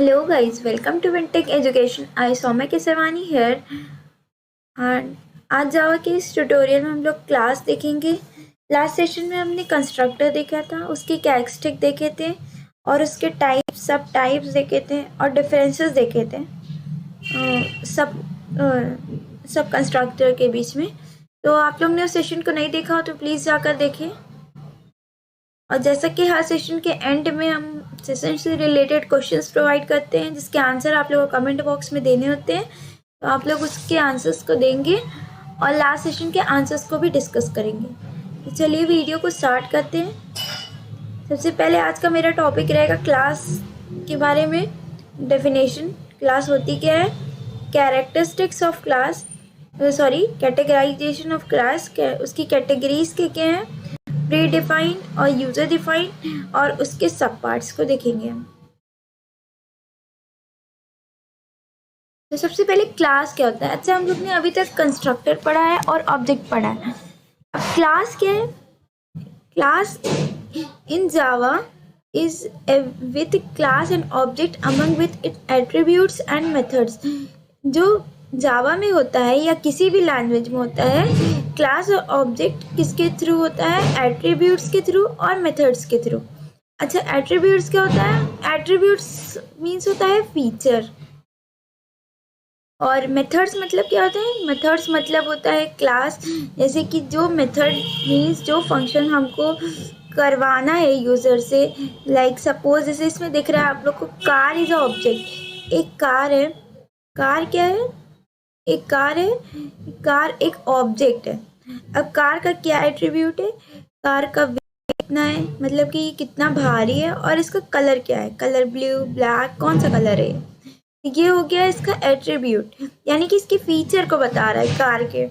Hello guys, welcome to Wintech Education. I Soumya Kesavani here. And आज जावा के इस tutorial में हम लोग क्लास देखेंगे। लास्ट सेशन में हमने कंस्ट्रक्टर देखा था, उसके कैरेक्टरिस्टिक देखे थे और उसके टाइप्स सब टाइप्स देखे थे और डिफरेंसेस देखे थे सब कंस्ट्रक्टर के बीच में। तो आप लोग ने उस सेशन को नहीं देखा हो तो प्लीज़ जाकर देखें। और जैसा कि हर सेशन के एंड में हम सेशन से रिलेटेड क्वेश्चंस प्रोवाइड करते हैं जिसके आंसर आप लोगों को कमेंट बॉक्स में देने होते हैं, तो आप लोग उसके आंसर्स को देंगे और लास्ट सेशन के आंसर्स को भी डिस्कस करेंगे। तो चलिए वीडियो को स्टार्ट करते हैं। सबसे पहले आज का मेरा टॉपिक रहेगा क्लास के बारे में। डेफिनेशन, क्लास होती क्या है, characteristics of class, categorisation of class, उसकी कैटेगरीज के क्या हैं, प्री डिफाइंड और यूजर डिफाइंड, और उसके सब पार्ट्स को देखेंगे हम। तो सबसे पहले क्लास क्या होता है। अच्छा, हम लोग ने अभी तक कंस्ट्रक्टर पढ़ा है और ऑब्जेक्ट पढ़ा है। अब क्लास क्या है। Class in Java is with class and object among with it attributes and methods. जो जावा में होता है या किसी भी लैंग्वेज में होता है, क्लास और ऑब्जेक्ट किसके थ्रू होता है, एट्रीब्यूट्स के थ्रू और मेथड्स के थ्रू। अच्छा, एट्रीब्यूट्स क्या होता है, एट्रीब्यूट्स मीन्स होता है फीचर, और मेथड्स मतलब क्या होता है, मेथड्स मतलब होता है क्लास। जैसे कि जो मेथड मीन्स जो फंक्शन हमको करवाना है यूज़र से, लाइक सपोज जैसे इसमें दिख रहा है आप लोग को, कार इज अ ऑब्जेक्ट। एक कार है, कार क्या है, एक कार है, कार एक ऑब्जेक्ट है। अब कार का क्या एट्रीब्यूट है, कार का वेट कितना है, मतलब कि कितना भारी है, और इसका कलर क्या है, कलर ब्लू, ब्लैक, कौन सा कलर है, ये हो गया इसका एट्रीब्यूट, यानी कि इसके फीचर को बता रहा है कार के।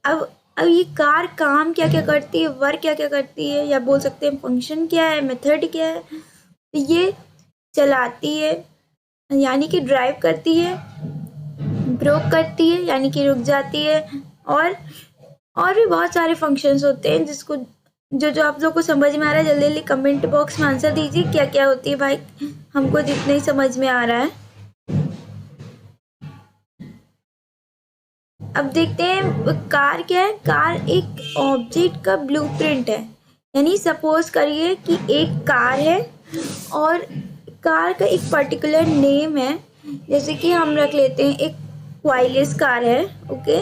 अब ये कार काम क्या क्या करती है, वर्क क्या क्या करती है, या बोल सकते हैं फंक्शन क्या है, मेथड क्या है। तो ये चलाती है यानी कि ड्राइव करती है, ब्रोक करती है यानी कि रुक जाती है, और भी बहुत सारे फंक्शंस होते हैं जिसको जो आप लोग को समझ में आ रहा है जल्दी जल्दी कमेंट बॉक्स में आंसर दीजिए क्या क्या होती है भाई, हमको जितने ही समझ में आ रहा है। अब देखते हैं कार क्या है। कार एक ऑब्जेक्ट का ब्लूप्रिंट है, यानी सपोज करिए कि एक कार है और कार का एक पर्टिकुलर नेम है, जैसे कि हम रख लेते हैं एक क्वाइलिस कार है, ओके।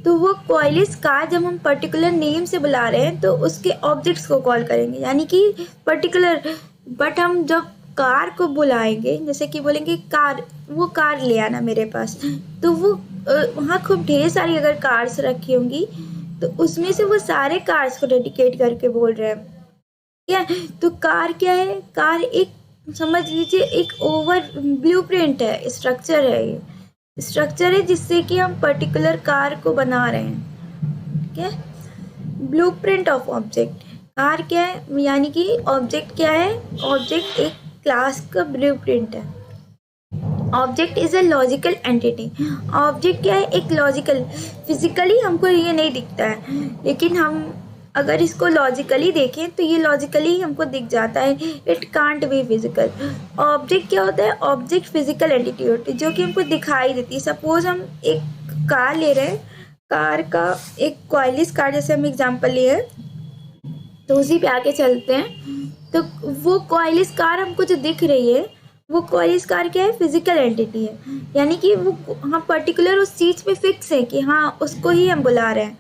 तो वो क्वाइलिस कार जब हम पर्टिकुलर नेम से बुला रहे हैं तो उसके ऑब्जेक्ट्स को कॉल करेंगे, यानी कि पर्टिकुलर। बट हम जब कार को बुलाएंगे, जैसे कि बोलेंगे कार, वो कार ले आना मेरे पास, तो वो वहाँ खूब ढेर सारी अगर कार्स रखी होंगी तो उसमें से वो सारे कार्स को डेडिकेट करके बोल रहे हैं, क्या। तो कार क्या है, कार एक समझ लीजिए एक ओवर ब्लूप्रिंट है, स्ट्रक्चर है, ये स्ट्रक्चर है जिससे कि हम पर्टिकुलर कार को बना रहे हैं, क्या। ब्लूप्रिंट ऑफ ऑब्जेक्ट, कार क्या है, यानी कि ऑब्जेक्ट क्या है, ऑब्जेक्ट एक क्लास का ब्लूप्रिंट है। Object is a logical entity. Object क्या है, एक लॉजिकल, फिजिकली हमको ये नहीं दिखता है, लेकिन हम अगर इसको लॉजिकली देखें तो ये लॉजिकली हमको दिख जाता है, it can't be physical. Object क्या होता है, ऑब्जेक्ट फिजिकल एंटिटी होती है जो कि हमको दिखाई देती है। सपोज हम एक कार ले रहे हैं, कार का एक क्वाइलिस कार जैसे हम एग्जांपल लिए हैं, तो उसी पे आके चलते हैं। तो वो क्वाइलिस कार हमको जो दिख रही है, वो क्वाइलिस कार क्या है, फिजिकल एंटिटी है, यानी कि वो हम पर्टिकुलर उस चीज़ पे फिक्स है कि हाँ उसको ही हम बुला रहे हैं,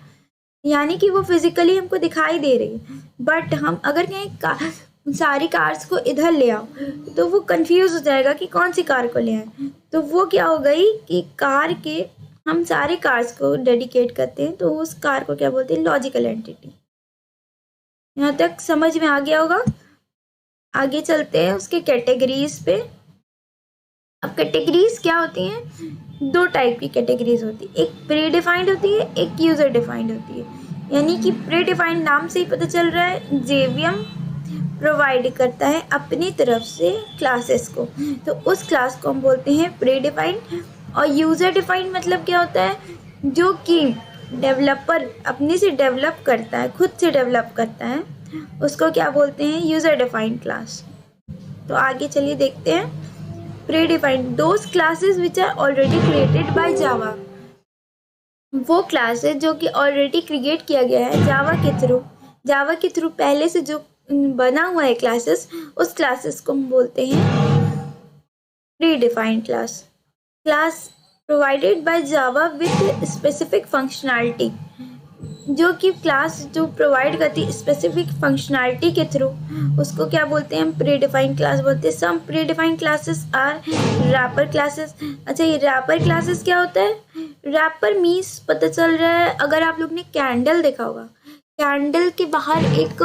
यानी कि वो फिजिकली हमको दिखाई दे रही है। बट हम अगर कहीं सारी कार्स को इधर ले आओ तो वो कंफ्यूज हो जाएगा कि कौन सी कार को ले आए। तो वो क्या हो गई कि कार के हम सारे कार्स को डेडिकेट करते हैं, तो उस कार को क्या बोलते हैं, लॉजिकल एंटिटी। यहाँ तक समझ में आ गया होगा। आगे चलते हैं उसके कैटेगरीज पे। अब कैटेगरीज क्या होती हैं, दो टाइप की कैटेगरीज होती है, एक प्री डिफाइंड होती है, एक यूजर डिफाइंड होती है। यानी कि प्री डिफाइंड नाम से ही पता चल रहा है, जेवीएम प्रोवाइड करता है अपनी तरफ से क्लासेस को, तो उस क्लास को हम बोलते हैं प्री डिफाइंड। और यूजर डिफाइंड मतलब क्या होता है, जो कि डेवलपर अपने से डेवलप करता है, खुद से डेवलप करता है, उसको क्या बोलते हैं, यूजर डिफाइंड क्लास। तो आगे चलिए देखते हैं। predefined those classes which are already created by Java. वो क्लासेस जो कि ऑलरेडी क्रिएट किया गया है जावा के थ्रू पहले से जो बना हुआ है क्लासेस, उस क्लासेस को हम बोलते हैं predefined class provided by Java with specific functionality, जो कि क्लास जो प्रोवाइड करती है स्पेसिफिक फंक्शनैलिटी के थ्रू, उसको क्या बोलते हैं हम प्रीडिफाइंड क्लास बोलते हैं. Some predefined classes are wrapper classes. अच्छा, ये रैपर क्लासेस क्या होता है? रैपर मीन्स पता चल रहा है, अगर आप लोग ने कैंडल देखा होगा, कैंडल के बाहर एक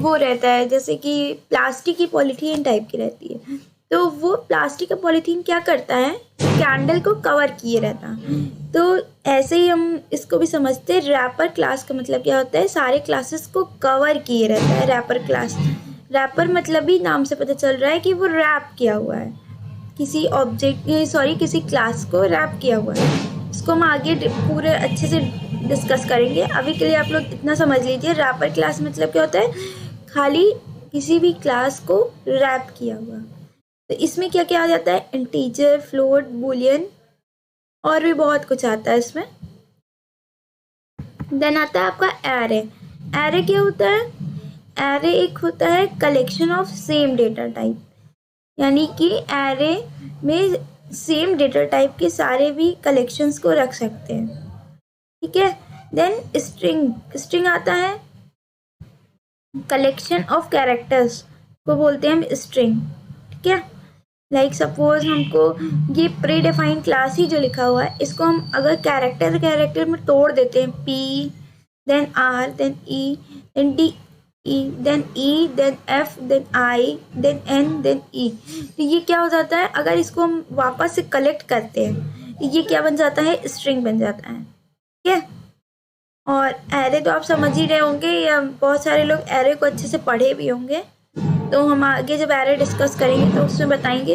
वो रहता है जैसे कि प्लास्टिक की पॉलीथीन टाइप की रहती है, तो वो प्लास्टिक का पॉलीथीन क्या करता है, कैंडल को कवर किए रहता है. तो ऐसे ही हम इसको भी समझते हैं. रैपर क्लास का मतलब क्या होता है? सारे क्लासेस को कवर किए रहता है रैपर क्लास. रैपर मतलब ही नाम से पता चल रहा है कि वो रैप किया हुआ है, किसी क्लास को रैप किया हुआ है. इसको हम आगे पूरे अच्छे से डिस्कस करेंगे. अभी के लिए आप लोग इतना समझ लीजिए, रैपर क्लास मतलब क्या होता है? खाली किसी भी क्लास को रैप किया हुआ. तो इसमें क्या क्या आ जाता है? इंटीजर, फ्लोट, बूलियन और भी बहुत कुछ आता है इसमें. देन आता है आपका एरे. एरे क्या होता है? एरे एक होता है collection of same data type, यानी कि एरे में सेम डेटा टाइप के सारे भी कलेक्शंस को रख सकते हैं. ठीक है. देन स्ट्रिंग आता है कलेक्शन ऑफ कैरेक्टर्स को बोलते हैं हम स्ट्रिंग. ठीक है. लाइक सपोज हमको ये प्रीडिफाइंड क्लास ही जो लिखा हुआ है, इसको हम अगर कैरेक्टर में तोड़ देते हैं, P then R then E then D then E then F then I then N then E, तो ये क्या हो जाता है? अगर इसको हम वापस से कलेक्ट करते हैं, ये क्या बन जाता है? स्ट्रिंग बन जाता है. ठीक है. और एरे तो आप समझ ही रहे होंगे, या बहुत सारे लोग एरे को अच्छे से पढ़े भी होंगे, तो हम आगे जब एरे डिस्कस करेंगे तो उसमें बताएंगे.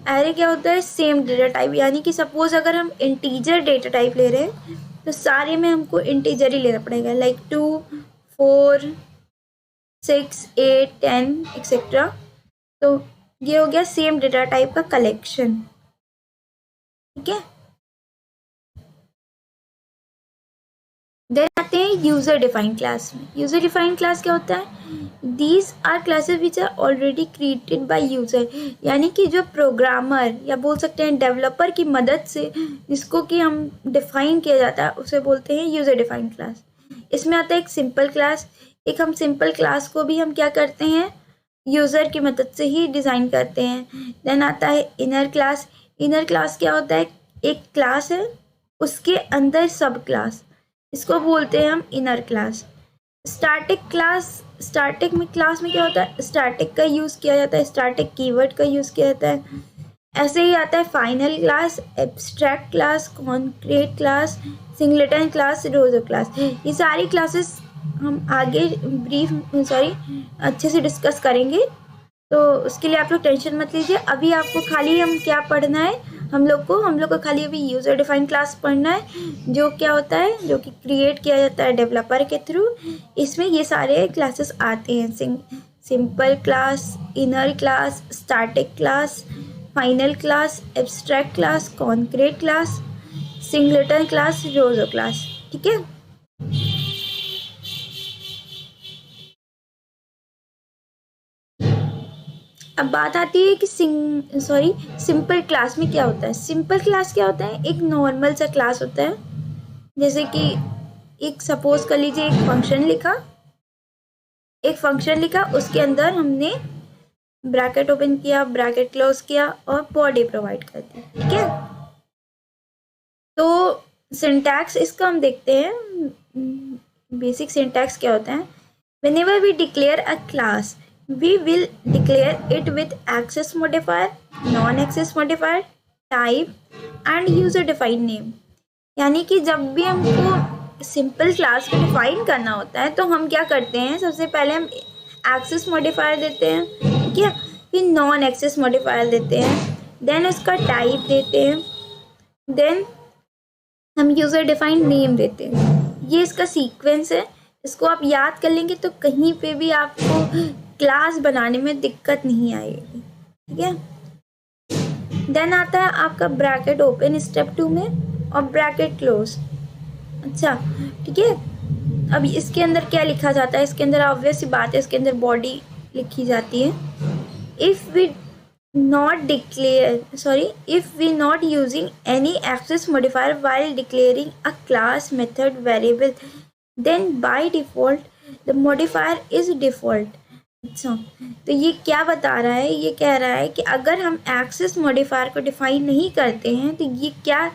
एरे क्या होता है? सेम डेटा टाइप, यानी कि सपोज अगर हम इंटीजर डेटा टाइप ले रहे हैं तो सारे में हमको इंटीजर ही लेना पड़ेगा, लाइक 2, 4, 6, 8, 10 एक्सेट्रा. तो ये हो गया सेम डेटा टाइप का कलेक्शन. ठीक है. देन आते हैं यूजर डिफाइंड क्लास में. यूजर डिफाइंड क्लास क्या होता है? These are classes which are already created by user, यानी कि जो प्रोग्रामर या बोल सकते हैं डेवलपर की मदद से जिसको कि हम डिफाइन किया जाता है, उसे बोलते हैं यूजर डिफाइंड क्लास. इसमें आता है एक सिंपल क्लास. हम सिंपल क्लास को भी हम क्या करते हैं? यूजर की मदद से ही डिज़ाइन करते हैं. देन आता है इनर क्लास. इनर क्लास क्या होता है? एक क्लास है, उसके अंदर सब क्लास, इसको बोलते हैं हम इनर क्लास. स्टैटिक क्लास में क्या होता है? स्टैटिक का यूज़ किया जाता है, स्टैटिक कीवर्ड का यूज़ किया जाता है. ऐसे ही आता है final class, abstract class, concrete class, singleton class, Roger class. ये सारी क्लासेस हम आगे अच्छे से डिस्कस करेंगे, तो उसके लिए आप लोग टेंशन मत लीजिए. अभी आपको खाली हम क्या पढ़ना है? हम लोग को खाली अभी यूज़र डिफाइंड क्लास पढ़ना है, जो क्या होता है, जो कि क्रिएट किया जाता है डेवलपर के थ्रू. इसमें ये सारे क्लासेस आते हैं: simple class, inner class, static class, final class, abstract class, concrete class, singleton class, Roger class. ठीक है. अब बात आती है कि सिंपल क्लास में क्या होता है. सिंपल क्लास क्या होता है? एक नॉर्मल सा क्लास होता है, जैसे कि एक सपोज कर लीजिए एक फंक्शन लिखा, उसके अंदर हमने ब्रैकेट ओपन किया, ब्रैकेट क्लोज किया और बॉडी प्रोवाइड कर दी. ठीक है. तो सिंटैक्स इसका हम देखते हैं. बेसिक सिंटैक्स क्या होता है? Whenever we declare a class, we will declare it with access modifier, non-access modifier, type and user defined name. यानी कि जब भी हमको सिंपल क्लास को डिफाइन करना होता है तो हम क्या करते हैं? सबसे पहले हम एक्सेस मॉडिफायर देते हैं. ठीक है. फिर नॉन एक्सेस मॉडिफायर देते हैं, देन उसका टाइप देते हैं, देन हम यूज़र डिफाइंड नेम देते हैं. ये इसका सीक्वेंस है. इसको आप याद कर लेंगे तो कहीं पे भी आपको क्लास बनाने में दिक्कत नहीं आएगी. ठीक है. देन आता है आपका ब्रैकेट ओपन स्टेप 2 में और ब्रैकेट क्लोज। अच्छा ठीक है, अब इसके अंदर क्या लिखा जाता है, इसके अंदर ऑब्वियस सी बात है, इसके अंदर बॉडी लिखी जाती है। If we not using any access modifier while declaring a class, method, variable, then by default the modifier is default। अच्छा, तो ये क्या बता रहा है, ये कह रहा है कि अगर हम एक्सेस मॉडिफायर को डिफाइन नहीं करते हैं तो ये क्या,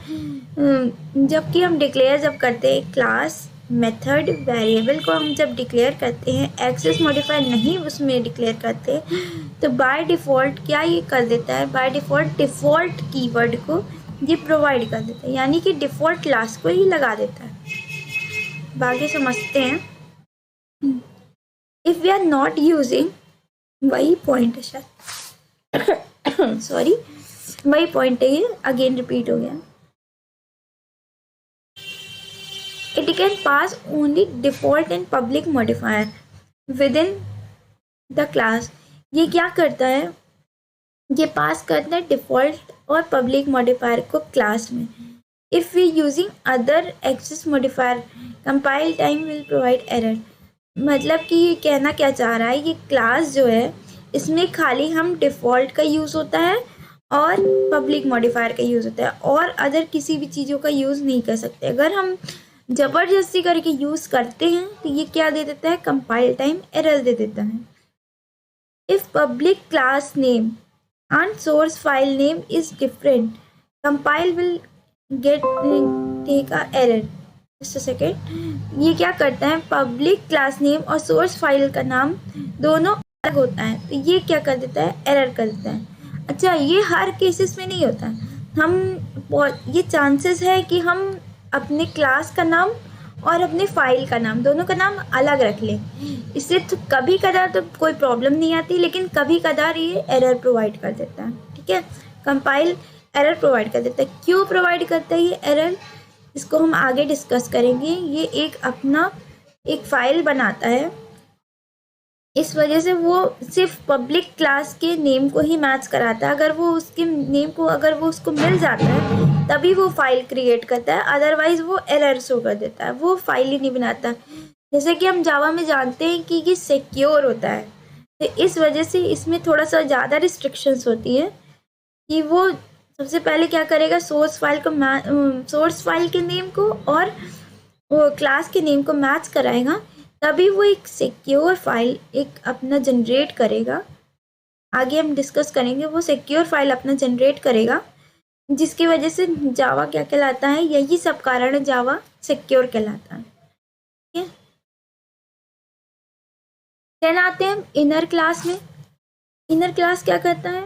जबकि हम डिक्लेयर जब करते हैं क्लास, मेथड, वेरिएबल को हम जब डिक्लेयर करते हैं, एक्सेस मॉडिफायर नहीं उसमें डिक्लेयर करते, तो बाय डिफ़ॉल्ट क्या ये कर देता है, बाय डिफ़ॉल्ट डिफ़ॉल्ट कीवर्ड को ये प्रोवाइड कर देता है, यानी कि डिफ़ॉल्ट क्लास को ही लगा देता है। बाकी समझते हैं। If we are not using, वही पॉइंट है शायद सॉरी वही पॉइंट है, ये अगेन रिपीट हो गया। It can pass only default and public modifier within the class। ये क्या करता है, ये पास करता है डिफ़ॉल्ट और पब्लिक मॉडिफायर को क्लास में। If we using other access modifier compile time will provide error. मतलब कि ये कहना क्या चाह रहा है, ये क्लास जो है इसमें खाली हम डिफ़ॉल्ट का यूज़ होता है और पब्लिक मॉडिफायर का यूज़ होता है, और अदर किसी भी चीज़ों का यूज़ नहीं कर सकते। अगर हम ज़बरदस्ती करके यूज़ करते हैं तो ये क्या दे देता है, कंपाइल टाइम एरर दे देता है। If public class name and source file name is different, compile will get take a error. Just a second, ये क्या करता है, पब्लिक क्लास नेम और सोर्स फाइल का नाम दोनों अलग होता है, तो ये क्या कर देता है, एरर कर देता है। अच्छा, ये हर केसेस में नहीं होता, ये चांसेस है कि हम अपने क्लास का नाम और अपने फाइल का नाम, दोनों का नाम अलग रख लें। इससे तो कभी कदार तो कोई प्रॉब्लम नहीं आती, लेकिन कभी कदार ये एरर प्रोवाइड कर देता है। ठीक है, कंपाइल एरर प्रोवाइड कर देता है। क्यों प्रोवाइड करता है ये एरर, इसको हम आगे डिस्कस करेंगे। ये एक फाइल बनाता है, इस वजह से वो सिर्फ पब्लिक क्लास के नेम को ही मैच कराता है। अगर वो उसके नेम को उसको मिल जाता है तभी वो फाइल क्रिएट करता है, अदरवाइज वो एरर शो कर देता है, वो फाइल ही नहीं बनाता। जैसे कि हम जावा में जानते हैं कि ये सिक्योर होता है, तो इस वजह से इसमें थोड़ा सा ज़्यादा रिस्ट्रिक्शंस होती है कि वो सबसे पहले क्या करेगा, सोर्स फाइल के नेम को और वो क्लास के नेम को मैच कराएगा, तभी वो एक सिक्योर फाइल एक अपना जनरेट करेगा। आगे हम डिस्कस करेंगे, वो सिक्योर फाइल अपना जनरेट करेगा, जिसकी वजह से जावा क्या कहलाता है, यही सब कारण जावा सिक्योर कहलाता है। ठीक है, देन आते हैं हम इनर क्लास में। इनर क्लास क्या करता है,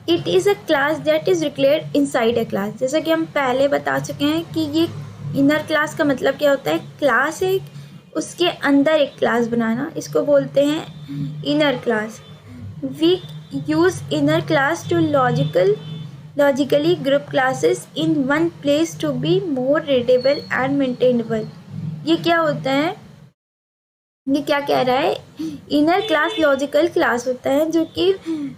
it is a class that is declared inside a class. जैसा कि हम पहले बता चुके हैं कि ये इनर क्लास का मतलब क्या होता है, क्लास है उसके अंदर एक क्लास बनाना, इसको बोलते हैं inner class. We use inner class to logically group classes in one place to be more readable and maintainable। ये क्या होता है, ये क्या कह रहा है, इनर क्लास लॉजिकल क्लास होता है जो कि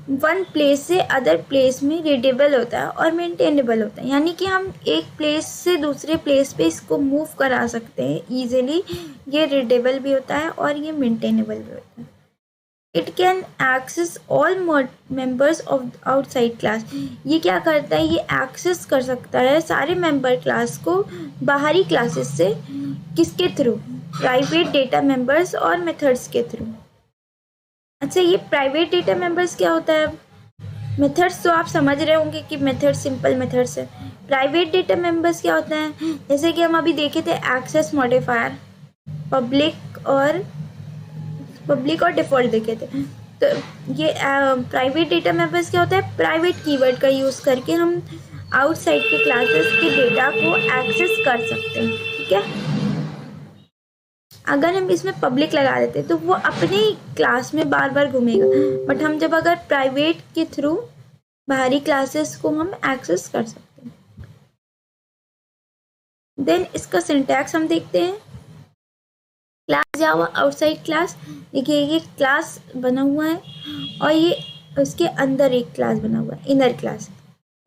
वन प्लेस से अदर प्लेस में रीडेबल होता है और मेंटेनेबल होता है, यानी कि हम एक प्लेस से दूसरे प्लेस पे इसको मूव करा सकते हैं ईजिली। ये रीडेबल भी होता है और ये मेंटेनेबल भी होता है। It can access all members of outside class. ये क्या करता है, ये एक्सेस कर सकता है सारे मेंबर क्लास को बाहरी क्लासेस से, किसके थ्रू, प्राइवेट डेटा मेंबर्स और मेथड्स के थ्रू। अच्छा, ये प्राइवेट डेटा मेंबर्स क्या होता है, मेथड्स तो आप समझ रहे होंगे कि मेथड सिंपल मेथड्स है। प्राइवेट डेटा मेंबर्स क्या होता है, जैसे कि हम अभी देखे थे एक्सेस मॉडिफायर, पब्लिक और डिफ़ॉल्ट देखे थे। तो ये प्राइवेट डेटा मेंबर्स क्या होता है, प्राइवेट कीवर्ड का यूज़ करके हम आउटसाइड के क्लासेस के डेटा को एक्सेस कर सकते हैं। ठीक है, अगर हम इसमें पब्लिक लगा देते तो वो अपने ही क्लास में बार बार घूमेगा, बट हम जब अगर प्राइवेट के थ्रू बाहरी क्लासेस को हम एक्सेस कर सकते हैं। देन इसका सिंटैक्स हम देखते हैं। क्लास जावा आउटसाइड क्लास, देखिए ये क्लास बना हुआ है और ये उसके अंदर एक क्लास बना हुआ है, इनर क्लास।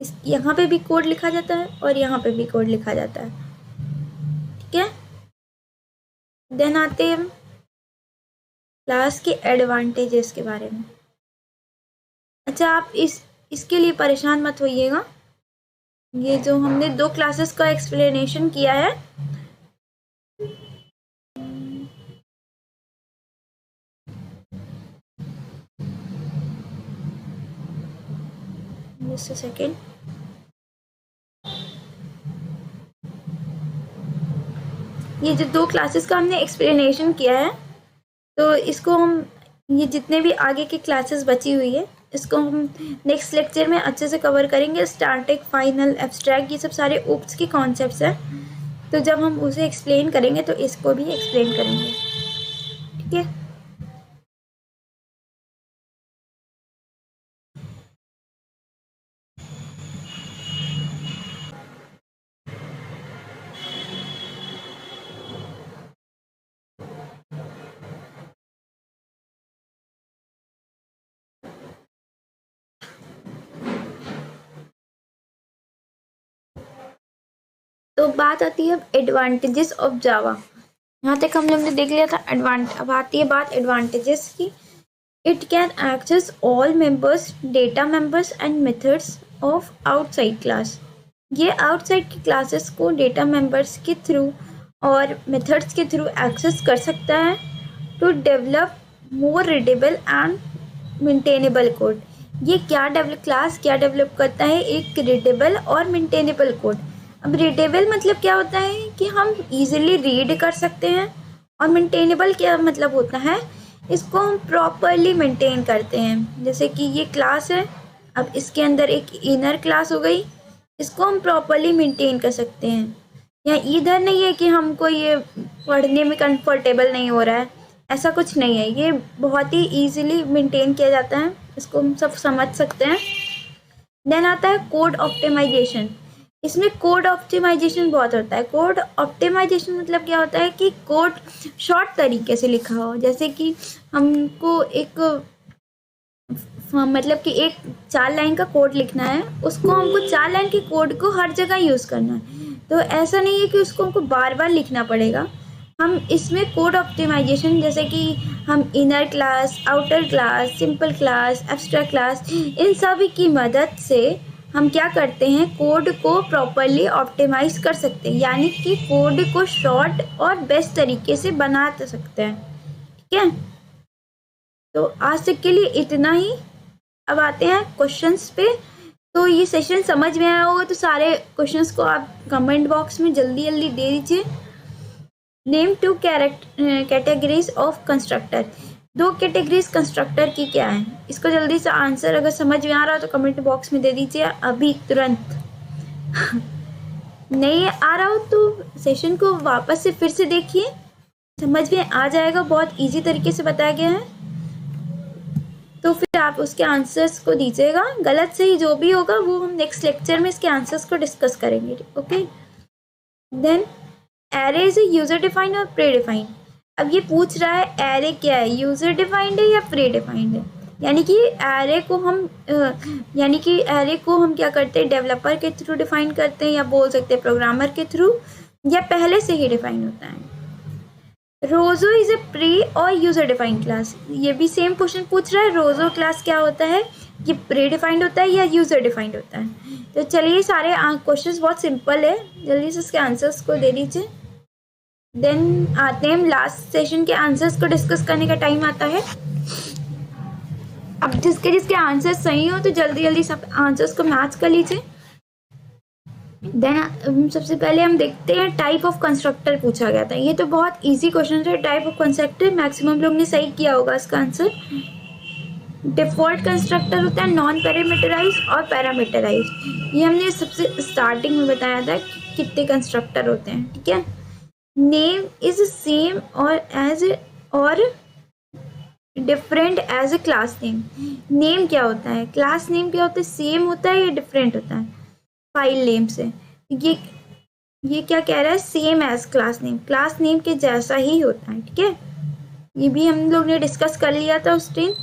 इस यहाँ पे भी कोड लिखा जाता है और यहाँ पे भी कोड लिखा जाता है, ठीक है। देन आते हैं हम क्लास के एडवांटेजेस के बारे में। अच्छा, आप इसके लिए परेशान मत होइएगा, ये जो हमने 2 क्लासेस का एक्सप्लेनेशन किया है, जस्ट अ सेकेंड। ये जो 2 क्लासेस का हमने एक्सप्लेनेशन किया है, तो इसको हम, ये जितने भी आगे की क्लासेस बची हुई है, इसको हम नेक्स्ट लेक्चर में अच्छे से कवर करेंगे। स्टैटिक, फाइनल, एब्स्ट्रैक्ट, ये सब सारे ओप्स के कॉन्सेप्ट्स हैं, तो जब हम उसे एक्सप्लेन करेंगे तो इसको भी एक्सप्लेन करेंगे, ठीक है। तो बात आती है अब एडवांटेजेस ऑफ जावा। यहाँ तक हम लोग ने देख लिया था अब आती है बात एडवांटेजेस की। It can access all members, data members and methods of outside class. ये आउटसाइड की क्लासेस को डेटा मेंबर्स के थ्रू और मेथड्स के थ्रू एक्सेस कर सकता है to develop more readable and maintainable code. ये क्लास क्या डेवलप करता है, एक रीडेबल और मेंटेनेबल कोड। अब रीडेबल मतलब क्या होता है कि हम इजीली रीड कर सकते हैं, और मेंटेनेबल क्या मतलब होता है, इसको हम प्रॉपरली मेंटेन करते हैं। जैसे कि ये क्लास है, अब इसके अंदर एक इनर क्लास हो गई, इसको हम प्रॉपरली मेंटेन कर सकते हैं। या इधर नहीं है कि हमको ये पढ़ने में कंफर्टेबल नहीं हो रहा है, ऐसा कुछ नहीं है, ये बहुत ही ईजिली मेंटेन किया जाता है, इसको हम सब समझ सकते हैं। देन आता है कोड ऑप्टिमाइजेशन। इसमें कोड ऑप्टिमाइजेशन बहुत होता है। कोड ऑप्टिमाइजेशन मतलब क्या होता है कि कोड शॉर्ट तरीके से लिखा हो, जैसे कि हमको एक मतलब कि एक 4 लाइन का कोड लिखना है, उसको हमको 4 लाइन के कोड को हर जगह यूज़ करना है, तो ऐसा नहीं है कि उसको हमको बार बार लिखना पड़ेगा। हम इसमें कोड ऑप्टिमाइजेशन, जैसे कि हम inner class, outer class, simple class, abstract class, इन सभी की मदद से हम क्या करते हैं, कोड को प्रॉपरली ऑप्टिमाइज कर सकते हैं, यानी कि कोड को शॉर्ट और बेस्ट तरीके से बना सकते हैं, ठीक है। तो आज तक के लिए इतना ही। अब आते हैं क्वेश्चंस पे। तो ये सेशन समझ में आया होगा, तो सारे क्वेश्चंस को आप कमेंट बॉक्स में जल्दी जल्दी दे दीजिए। Name 2 categories of constructor. 2 categories constructor की क्या है, इसको जल्दी से आंसर अगर समझ में आ रहा हो तो कमेंट बॉक्स में दे दीजिए अभी तुरंत। नहीं आ रहा हो तो सेशन को वापस से फिर से देखिए, समझ में आ जाएगा, बहुत इजी तरीके से बताया गया है। तो फिर आप उसके आंसर्स को दीजिएगा, गलत सही जो भी होगा वो हम नेक्स्ट लेक्चर में इसके आंसर्स को डिस्कस करेंगे, okay. Then array is user defined और प्री डिफाइंड। अब ये पूछ रहा है एरे क्या है, यूजर डिफाइंड है या प्री डिफाइंड है। यानी कि एरे को हम क्या करते हैं, डेवलपर के थ्रू डिफाइन करते हैं, या बोल सकते हैं प्रोग्रामर के थ्रू, या पहले से ही डिफाइन होता है। रोजो इज ए प्री और यूजर डिफाइंड क्लास। ये भी सेम क्वेश्चन पूछ रहा है, रोजो क्लास क्या होता है, ये प्री डिफाइंड होता है या यूजर डिफाइंड होता है। तो चलिए, सारे क्वेश्चंस बहुत सिंपल है, जल्दी से इसके आंसर्स को दे दीजिए। देन आते हैं लास्ट सेशन के आंसर्स को डिस्कस करने का टाइम आता है। अब जिसके आंसर्स सही हो तो जल्दी जल्दी सब आंसर्स को मैच कर लीजिए। देन सबसे पहले हम देखते हैं टाइप ऑफ कंस्ट्रक्टर पूछा गया था। ये तो बहुत इजी क्वेश्चन है। टाइप ऑफ कंस्ट्रक्टर मैक्सिमम लोग ने सही किया होगा इसका आंसर। डिफॉल्ट कंस्ट्रक्टर होता है नॉन पैरामीटराइज और पैरामीटराइज। ये हमने सबसे स्टार्टिंग में बताया था कि कितने कंस्ट्रक्टर होते हैं, ठीक है। नेम इज सेम और different as a class name. Name क्या होता है, क्लास नेम क्या होता है, सेम होता है या डिफरेंट होता है फाइल नेम से। ये क्या कह रहा है, सेम एज क्लास नेम के जैसा ही होता है, ठीक है। ये भी हम लोग ने डिस्कस कर लिया था उस दिन।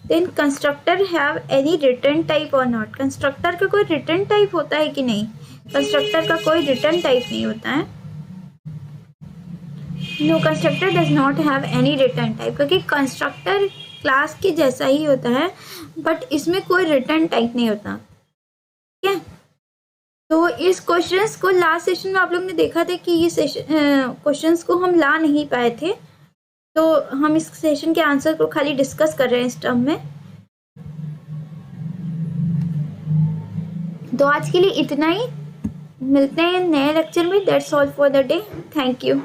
Then constructor have any return type और नॉट। कंस्ट्रक्टर का कोई रिटर्न टाइप होता है कि नहीं? कंस्ट्रक्टर का कोई रिटर्न टाइप नहीं होता है। No, constructor does not have any return type, क्योंकि कंस्ट्रक्टर क्लास के जैसा ही होता है बट इसमें कोई रिटर्न टाइप नहीं होता। ठीक है, तो इस क्वेश्चंस को लास्ट सेशन में आप लोग ने देखा था कि ये सेशन क्वेश्चंस को हम ला नहीं पाए थे, तो हम इस सेशन के आंसर को खाली डिस्कस कर रहे हैं इस टर्म में। तो आज के लिए इतना ही, मिलते हैं नए लेक्चर में। That's all for the day, thank you.